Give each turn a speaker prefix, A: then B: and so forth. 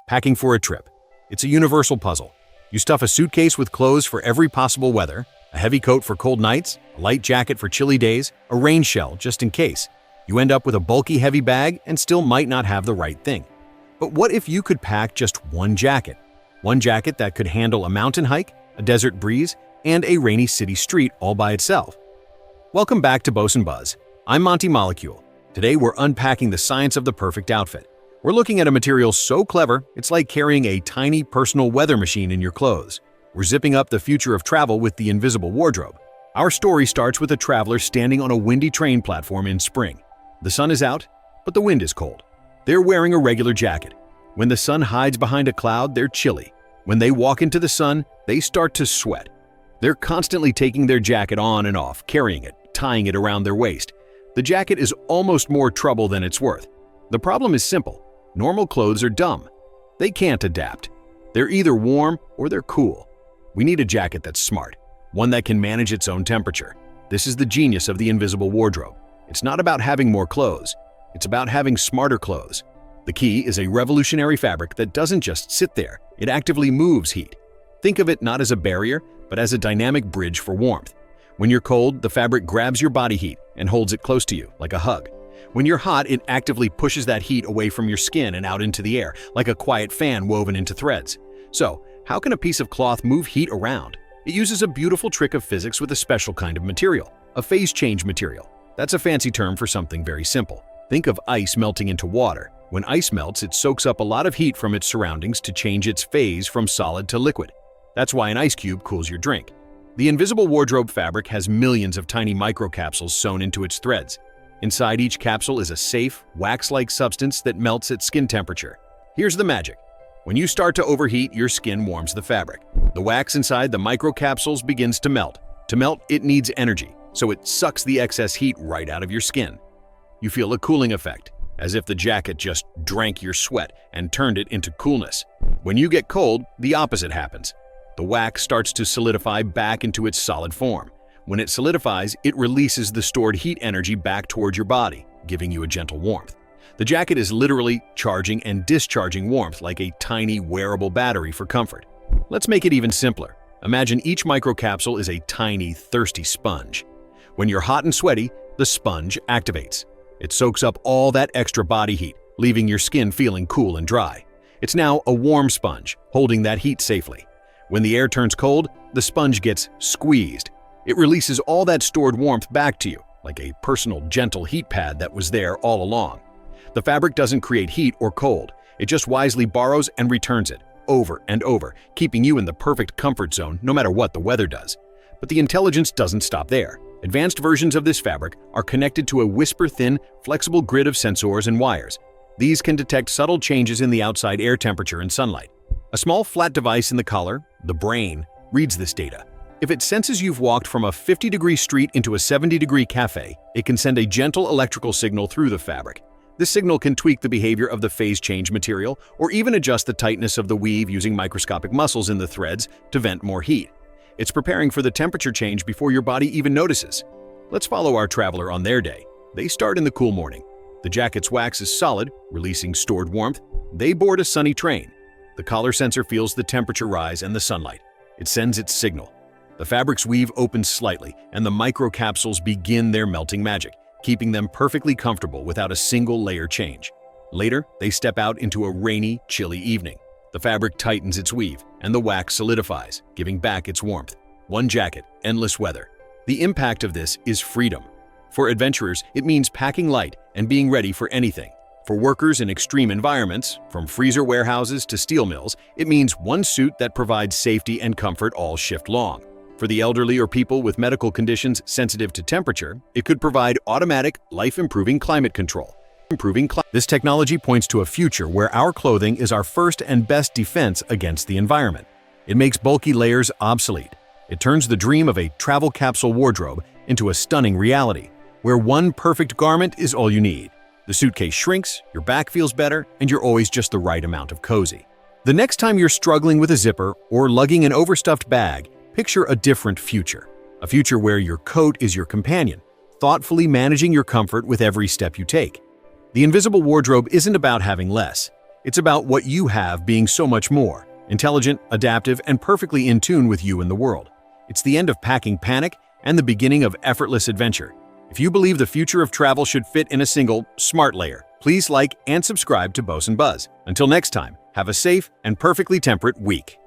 A: Packing for a trip. It's a universal puzzle. You stuff a suitcase with clothes for every possible weather, a heavy coat for cold nights, a light jacket for chilly days, a rain shell just in case. You end up with a bulky heavy bag and still might not have the right thing. But what if you could pack just one jacket? One jacket that could handle a mountain hike, a desert breeze, and a rainy city street all by itself. Welcome back to Boson Buzz. I'm Monty Molecule. Today we're unpacking the science of the perfect outfit. We're looking at a material so clever, it's like carrying a tiny personal weather machine in your clothes. We're zipping up the future of travel with the invisible wardrobe. Our story starts with a traveler standing on a windy train platform in spring. The sun is out, but the wind is cold. They're wearing a regular jacket. When the sun hides behind a cloud, they're chilly. When they walk into the sun, they start to sweat. They're constantly taking their jacket on and off, carrying it, tying it around their waist. The jacket is almost more trouble than it's worth. The problem is simple. Normal clothes are dumb. They can't adapt. They're either warm or they're cool. We need a jacket that's smart, one that can manage its own temperature. This is the genius of the invisible wardrobe. It's not about having more clothes. It's about having smarter clothes. The key is a revolutionary fabric that doesn't just sit there. It actively moves heat. Think of it not as a barrier, but as a dynamic bridge for warmth. When you're cold, the fabric grabs your body heat and holds it close to you, like a hug. When you're hot, it actively pushes that heat away from your skin and out into the air, like a quiet fan woven into threads. So, how can a piece of cloth move heat around? It uses a beautiful trick of physics with a special kind of material, a phase change material. That's a fancy term for something very simple. Think of ice melting into water. When ice melts, it soaks up a lot of heat from its surroundings to change its phase from solid to liquid. That's why an ice cube cools your drink. The invisible wardrobe fabric has millions of tiny microcapsules sewn into its threads. Inside each capsule is a safe, wax-like substance that melts at skin temperature. Here's the magic. When you start to overheat, your skin warms the fabric. The wax inside the microcapsules begins to melt. To melt, it needs energy, so it sucks the excess heat right out of your skin. You feel a cooling effect, as if the jacket just drank your sweat and turned it into coolness. When you get cold, the opposite happens. The wax starts to solidify back into its solid form. When it solidifies, it releases the stored heat energy back towards your body, giving you a gentle warmth. The jacket is literally charging and discharging warmth like a tiny wearable battery for comfort. Let's make it even simpler. Imagine each microcapsule is a tiny, thirsty sponge. When you're hot and sweaty, the sponge activates. It soaks up all that extra body heat, leaving your skin feeling cool and dry. It's now a warm sponge, holding that heat safely. When the air turns cold, the sponge gets squeezed. It releases all that stored warmth back to you, like a personal, gentle heat pad that was there all along. The fabric doesn't create heat or cold. It just wisely borrows and returns it, over and over, keeping you in the perfect comfort zone no matter what the weather does. But the intelligence doesn't stop there. Advanced versions of this fabric are connected to a whisper-thin, flexible grid of sensors and wires. These can detect subtle changes in the outside air temperature and sunlight. A small flat device in the collar, the brain, reads this data. If it senses you've walked from a 50-degree street into a 70-degree cafe, it can send a gentle electrical signal through the fabric. This signal can tweak the behavior of the phase change material or even adjust the tightness of the weave using microscopic muscles in the threads to vent more heat. It's preparing for the temperature change before your body even notices. Let's follow our traveler on their day. They start in the cool morning. The jacket's wax is solid, releasing stored warmth. They board a sunny train. The collar sensor feels the temperature rise and the sunlight. It sends its signal. The fabric's weave opens slightly, and the microcapsules begin their melting magic, keeping them perfectly comfortable without a single layer change. Later, they step out into a rainy, chilly evening. The fabric tightens its weave, and the wax solidifies, giving back its warmth. One jacket, endless weather. The impact of this is freedom. For adventurers, it means packing light and being ready for anything. For workers in extreme environments, from freezer warehouses to steel mills, it means one suit that provides safety and comfort all shift long. For the elderly or people with medical conditions sensitive to temperature, it could provide automatic, life-improving climate control. This technology points to a future where our clothing is our first and best defense against the environment. It makes bulky layers obsolete. It turns the dream of a travel capsule wardrobe into a stunning reality, where one perfect garment is all you need. The suitcase shrinks, your back feels better, and you're always just the right amount of cozy. The next time you're struggling with a zipper or lugging an overstuffed bag, picture a different future. A future where your coat is your companion, thoughtfully managing your comfort with every step you take. The invisible wardrobe isn't about having less. It's about what you have being so much more: intelligent, adaptive, and perfectly in tune with you and the world. It's the end of packing panic and the beginning of effortless adventure. If you believe the future of travel should fit in a single, smart layer, please like and subscribe to Boson Buzz. Until next time, have a safe and perfectly temperate week.